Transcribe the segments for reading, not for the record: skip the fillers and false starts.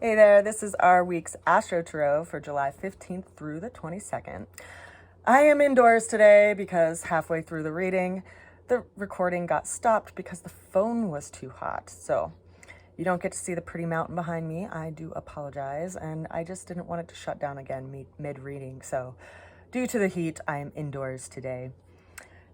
Hey there, this is our week's Astro Tarot for July 15th through the 22nd. I am indoors today because halfway through the reading, the recording got stopped because the phone was too hot. So you don't get to see the pretty mountain behind me. I do apologize, and I just didn't want it to shut down again mid-reading. So due to the heat, I am indoors today.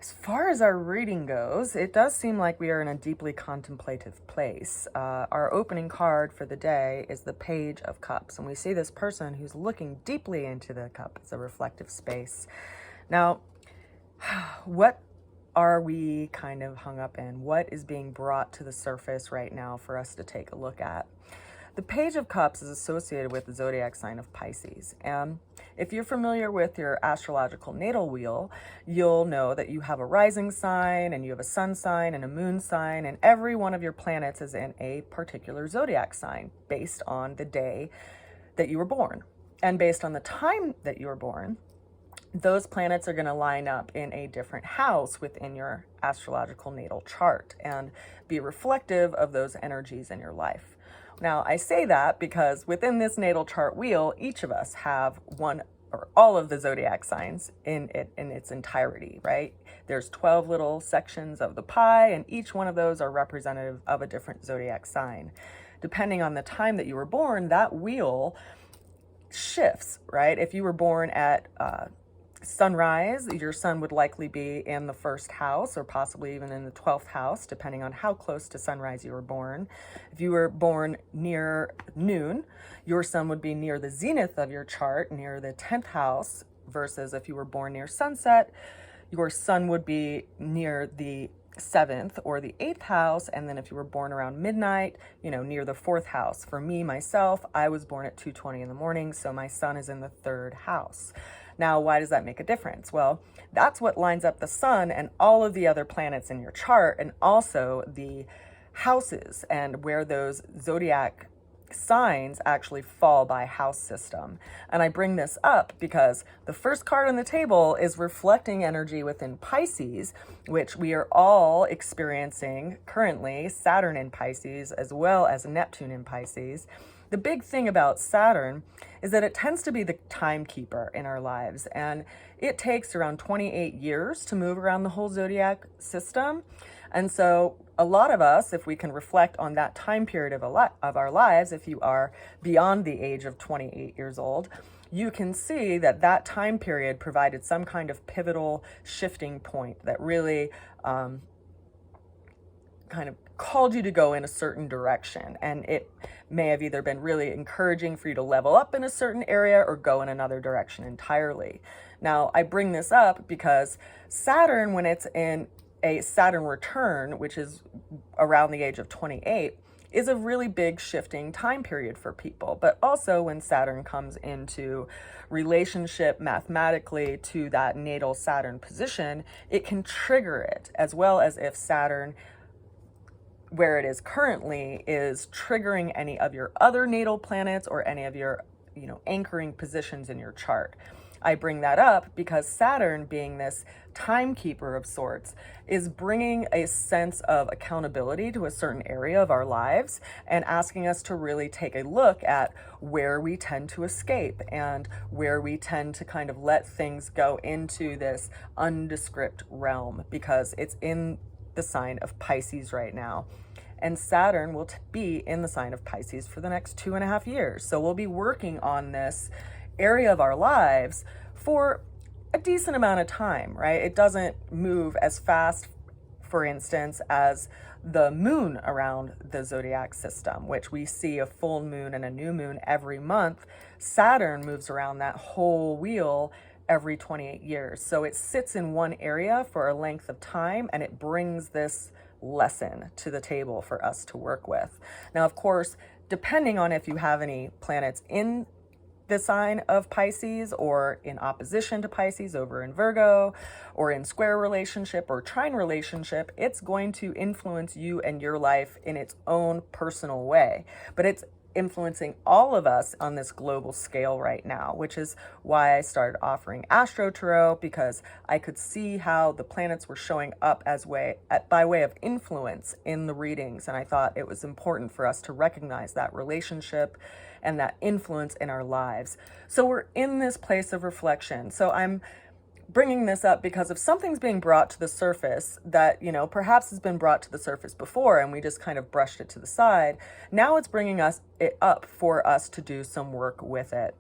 As far as our reading goes, it does seem like we are in a deeply contemplative place. Our opening card for the day is the Page of Cups, and we see this person who's looking deeply into the cup. It's a reflective space. Now, what are we kind of hung up in? What is being brought to the surface right now for us to take a look at? The Page of Cups is associated with the zodiac sign of Pisces. And if you're familiar with your astrological natal wheel, you'll know that you have a rising sign and you have a sun sign and a moon sign, and every one of your planets is in a particular zodiac sign based on the day that you were born. And based on the time that you were born, those planets are going to line up in a different house within your astrological natal chart and be reflective of those energies in your life. Now, I say that because within this natal chart wheel, each of us have one or all of the zodiac signs in its entirety, right? There's 12 little sections of the pie, and each one of those are representative of a different zodiac sign. Depending on the time that you were born, that wheel shifts, right? If you were born at sunrise, your sun would likely be in the first house or possibly even in the 12th house, depending on how close to sunrise you were born. If you were born near noon, your sun would be near the zenith of your chart, near the 10th house, versus if you were born near sunset, your sun would be near the 7th or the 8th house. And then if you were born around midnight, near the 4th house. For me, myself, I was born at 2:20 in the morning, so my sun is in the 3rd house. Now, why does that make a difference? Well, that's what lines up the sun and all of the other planets in your chart, and also the houses and where those zodiac signs actually fall by house system. And I bring this up because the first card on the table is reflecting energy within Pisces, which we are all experiencing currently, Saturn in Pisces as well as Neptune in Pisces. The big thing about Saturn is that it tends to be the timekeeper in our lives, and it takes around 28 years to move around the whole zodiac system. And so a lot of us, if we can reflect on that time period of our lives, if you are beyond the age of 28 years old, you can see that that time period provided some kind of pivotal shifting point that really kind of called you to go in a certain direction. And it may have either been really encouraging for you to level up in a certain area or go in another direction entirely. Now, I bring this up because Saturn, when it's in a Saturn return, which is around the age of 28, is a really big shifting time period for people. But also when Saturn comes into relationship mathematically to that natal Saturn position, it can trigger it, as well as if Saturn, where it is currently, is triggering any of your other natal planets or any of your, anchoring positions in your chart. I bring that up because Saturn, being this timekeeper of sorts, is bringing a sense of accountability to a certain area of our lives and asking us to really take a look at where we tend to escape and where we tend to kind of let things go into this undescript realm, because it's in the sign of Pisces right now. And Saturn will be in the sign of Pisces for the next 2.5 years. So we'll be working on this area of our lives for a decent amount of time, right? It doesn't move as fast, for instance, as the moon around the zodiac system, which we see a full moon and a new moon every month. Saturn moves around that whole wheel every 28 years. So it sits in one area for a length of time, and it brings this lesson to the table for us to work with. Now, of course, depending on if you have any planets in the sign of Pisces or in opposition to Pisces over in Virgo, or in square relationship or trine relationship, it's going to influence you and your life in its own personal way. But it's influencing all of us on this global scale right now, which is why I started offering AstroTarot, because I could see how the planets were showing up by way of influence in the readings. And I thought it was important for us to recognize that relationship and that influence in our lives. So we're in this place of reflection. So I'm bringing this up because if something's being brought to the surface that, perhaps has been brought to the surface before and we just kind of brushed it to the side, now it's bringing it up for us to do some work with it.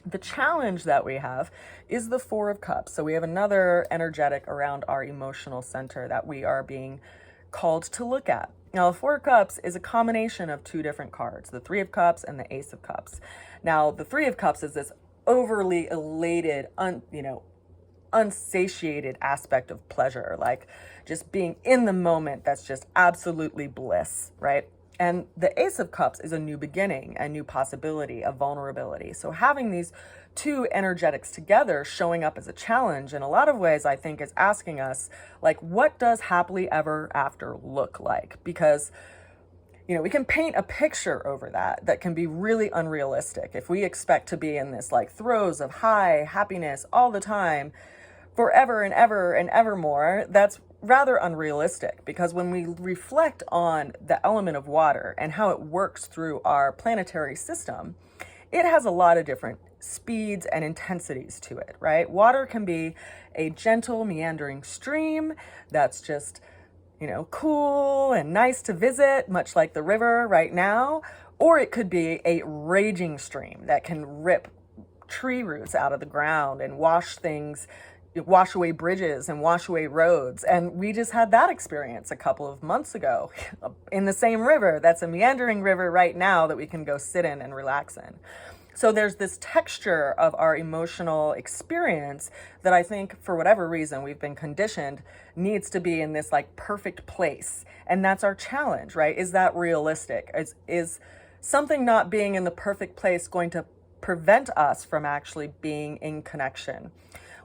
The challenge that we have is the Four of Cups. So we have another energetic around our emotional center that we are being called to look at. Now, the Four of Cups is a combination of two different cards, the Three of Cups and the Ace of Cups. Now, the Three of Cups is this overly elated, unsatiated aspect of pleasure, like just being in the moment. That's just absolutely bliss, right? And the Ace of Cups is a new beginning, a new possibility, a vulnerability. So having these two energetics together showing up as a challenge in a lot of ways, I think, is asking us, like, what does happily ever after look like? Because we can paint a picture over that can be really unrealistic. If we expect to be in this like throes of high happiness all the time, forever and ever and evermore, that's rather unrealistic, because when we reflect on the element of water and how it works through our planetary system, it has a lot of different speeds and intensities to it, right? Water can be a gentle, meandering stream that's just, cool and nice to visit, much like the river right now, or it could be a raging stream that can rip tree roots out of the ground and wash away bridges and wash away roads. And we just had that experience a couple of months ago in the same river. That's a meandering river right now that we can go sit in and relax in. So there's this texture of our emotional experience that I think, for whatever reason, we've been conditioned needs to be in this like perfect place. And that's our challenge, right? Is that realistic? Is something not being in the perfect place going to prevent us from actually being in connection?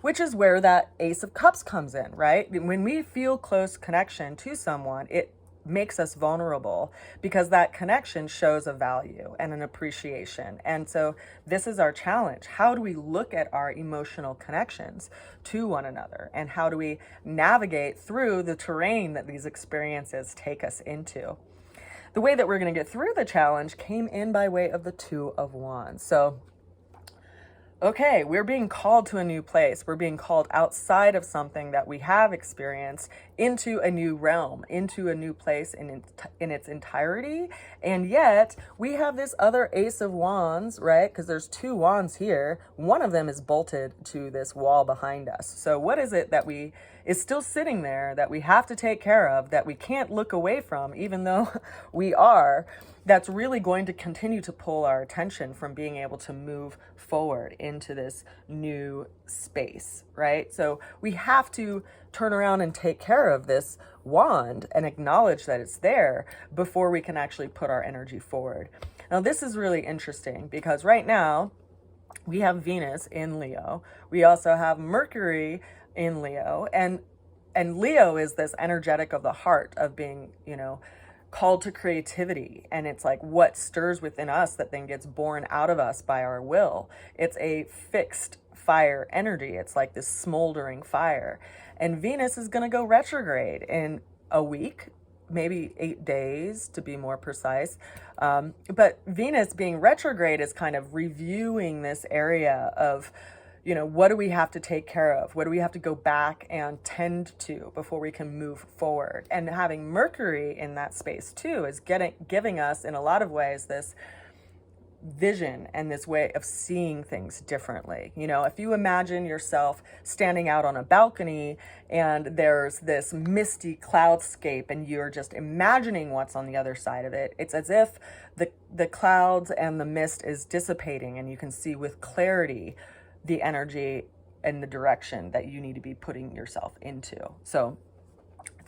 Which is where that Ace of Cups comes in, right? When we feel close connection to someone, it makes us vulnerable because that connection shows a value and an appreciation. And so this is our challenge. How do we look at our emotional connections to one another? And how do we navigate through the terrain that these experiences take us into? The way that we're going to get through the challenge came in by way of the Two of Wands. So okay, we're being called to a new place. We're being called outside of something that we have experienced into a new realm, into a new place in its entirety. And yet we have this other Ace of Wands, right? Because there's two wands here. One of them is bolted to this wall behind us. So what is it that is still sitting there that we have to take care of, that we can't look away from, even though we are, that's really going to continue to pull our attention from being able to move forward into this new space, right? So we have to turn around and take care of this wand and acknowledge that it's there before we can actually put our energy forward. Now, this is really interesting because right now we have Venus in Leo. We also have Mercury in Leo, and Leo is this energetic of the heart of being, called to creativity. And it's like what stirs within us that then gets born out of us by our will. It's a fixed fire energy. It's like this smoldering fire. And Venus is going to go retrograde in a week, maybe 8 days to be more precise. But Venus being retrograde is kind of reviewing this area of, what do we have to take care of? What do we have to go back and tend to before we can move forward? And having Mercury in that space too is giving us, in a lot of ways, this vision and this way of seeing things differently. If you imagine yourself standing out on a balcony and there's this misty cloudscape and you're just imagining what's on the other side of it, it's as if the clouds and the mist is dissipating and you can see with clarity the energy and the direction that you need to be putting yourself into. So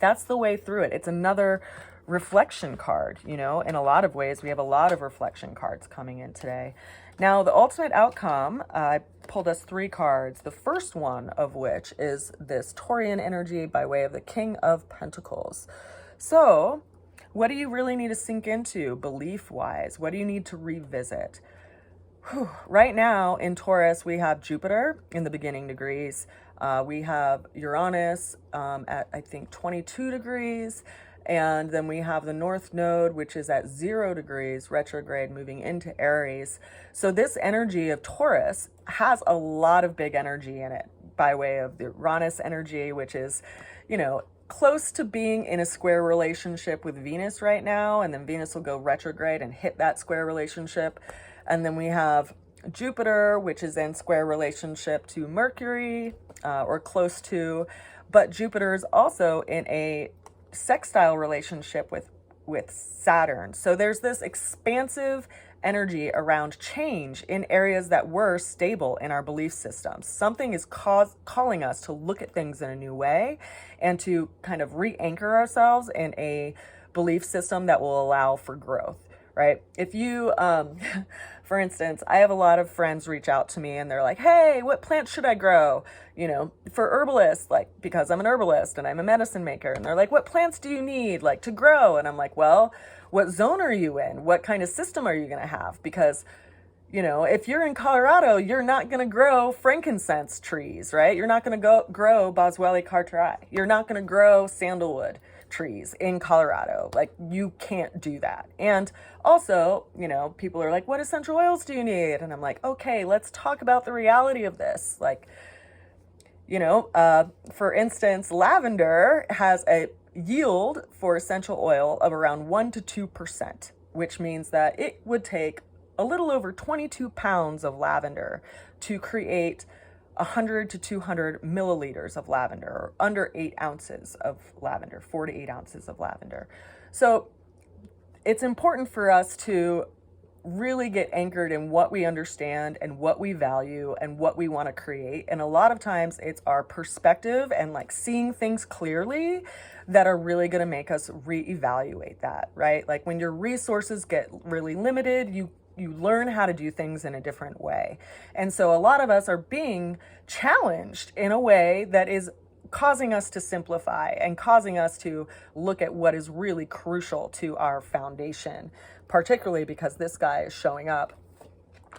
that's the way through it. It's another reflection card, in a lot of ways. We have a lot of reflection cards coming in today. Now, the ultimate outcome, I pulled us 3 cards, the first one of which is this Taurian energy by way of the King of Pentacles. So What do you really need to sink into belief-wise? What do you need to revisit? Right now in Taurus, we have Jupiter in the beginning degrees. We have Uranus at, I think, 22 degrees. And then we have the North Node, which is at 0 degrees, retrograde, moving into Aries. So this energy of Taurus has a lot of big energy in it by way of the Uranus energy, which is, you know, close to being in a square relationship with Venus right now. And then Venus will go retrograde and hit that square relationship. And then we have Jupiter, which is in square relationship to Mercury, or close to, but Jupiter is also in a sextile relationship with Saturn. So there's this expansive energy around change in areas that were stable in our belief systems. Something is calling us to look at things in a new way and to kind of re-anchor ourselves in a belief system that will allow for growth, right? If you, for instance, I have a lot of friends reach out to me and they're like, hey, what plants should I grow? You know, for herbalists, like, because I'm an herbalist and I'm a medicine maker. And they're like, what plants do you need, like, to grow? And I'm like, well, what zone are you in? What kind of system are you going to have? Because, you know, if you're in Colorado, you're not going to grow frankincense trees, right? You're not going to grow Boswellia carteri. You're not going to grow sandalwood trees in Colorado. Like, you can't do that. And also, you know, people are like, what essential oils do you need? And I'm like, okay, let's talk about the reality of this. Like, you know, for instance, lavender has a yield for essential oil of around 1 to 2%, which means that it would take a little over 22 pounds of lavender to create 100 to 200 milliliters of lavender, or under 8 ounces of lavender, 4 to 8 ounces of lavender. So it's important for us to really get anchored in what we understand and what we value and what we want to create. And a lot of times it's our perspective and like seeing things clearly that are really going to make us reevaluate that, right? Like when your resources get really limited, you learn how to do things in a different way. And so a lot of us are being challenged in a way that is causing us to simplify and causing us to look at what is really crucial to our foundation, particularly because this guy is showing up.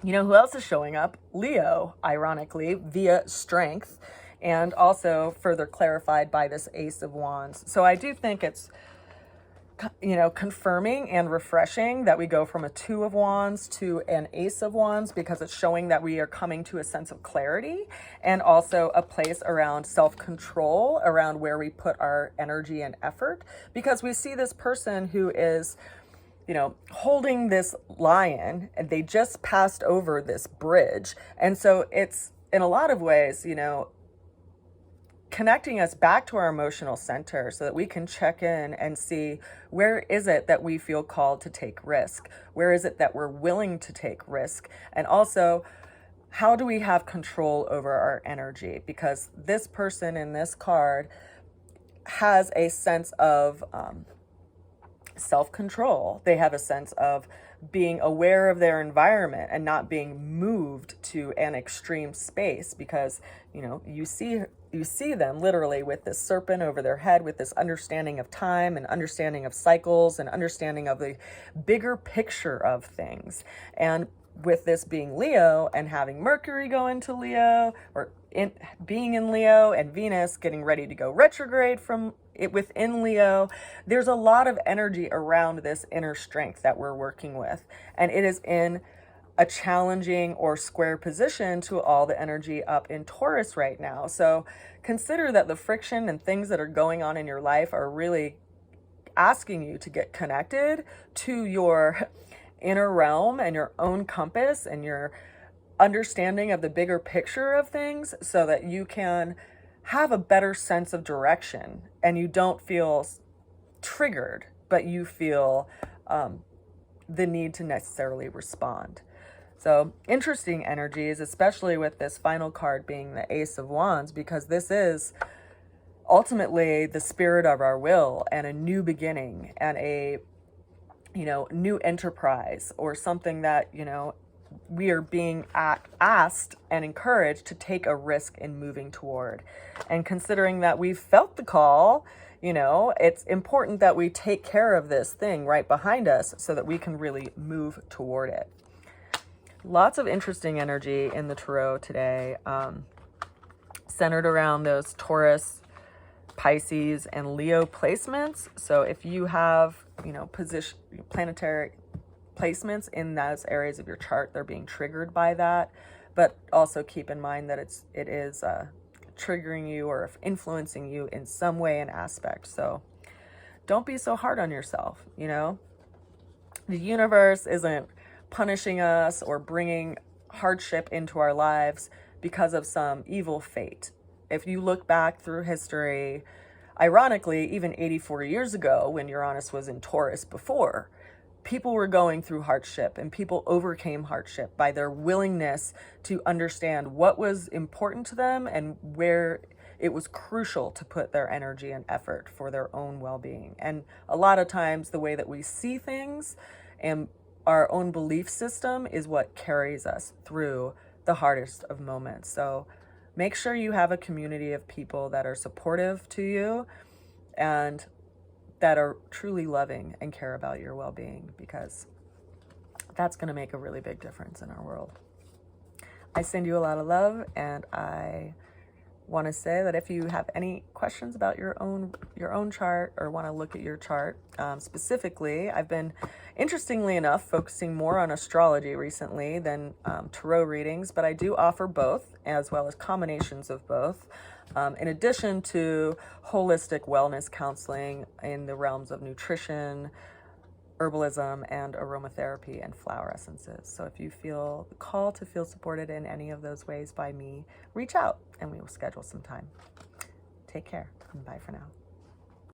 You know who else is showing up? Leo, ironically, via strength, and also further clarified by this Ace of Wands. So I do think it's, you know, confirming and refreshing that we go from a 2 of Wands to an Ace of Wands, because it's showing that we are coming to a sense of clarity and also a place around self-control, around where we put our energy and effort, because we see this person who is, you know, holding this lion and they just passed over this bridge. And so it's in a lot of ways, you know, connecting us back to our emotional center so that we can check in and see, where is it that we feel called to take risk? Where is it that we're willing to take risk? And also, how do we have control over our energy? Because this person in this card has a sense of self-control. They have a sense of being aware of their environment and not being moved to an extreme space, because, you know, you see them literally with this serpent over their head, with this understanding of time and understanding of cycles and understanding of the bigger picture of things. And with this being Leo and having Mercury go into Leo, or being in Leo, and Venus getting ready to go retrograde from it within Leo, there's a lot of energy around this inner strength that we're working with. And it is in a challenging or square position to all the energy up in Taurus right now. So consider that the friction and things that are going on in your life are really asking you to get connected to your inner realm and your own compass and your understanding of the bigger picture of things, so that you can have a better sense of direction and you don't feel triggered, but you feel the need to necessarily respond. So interesting energies, especially with this final card being the Ace of Wands, because this is ultimately the spirit of our will and a new beginning and a, you know, new enterprise, or something that, you know, we are being asked and encouraged to take a risk in moving toward. And considering that we've felt the call, You know, it's important that we take care of this thing right behind us so that we can really move toward it. Lots of interesting energy in the Tarot today, centered around those Taurus, Pisces, and Leo placements. So if you have, you know, planetary placements in those areas of your chart, they're being triggered by that. But also keep in mind that it is triggering you or influencing you in some way and aspect. So don't be so hard on yourself, you know? The universe isn't punishing us or bringing hardship into our lives because of some evil fate. If you look back through history, ironically, even 84 years ago when Uranus was in Taurus before, people were going through hardship, and people overcame hardship by their willingness to understand what was important to them and where it was crucial to put their energy and effort for their own well-being. And a lot of times the way that we see things and our own belief system is what carries us through the hardest of moments. So make sure you have a community of people that are supportive to you and that are truly loving and care about your well-being, because that's going to make a really big difference in our world. I send you a lot of love, and I want to say that if you have any questions about your own chart or want to look at your chart, specifically, I've been, interestingly enough, focusing more on astrology recently than tarot readings, but I do offer both, as well as combinations of both, in addition to holistic wellness counseling in the realms of nutrition, herbalism, and aromatherapy and flower essences. So if you feel the call to feel supported in any of those ways by me, reach out and we will schedule some time. Take care, and bye for now.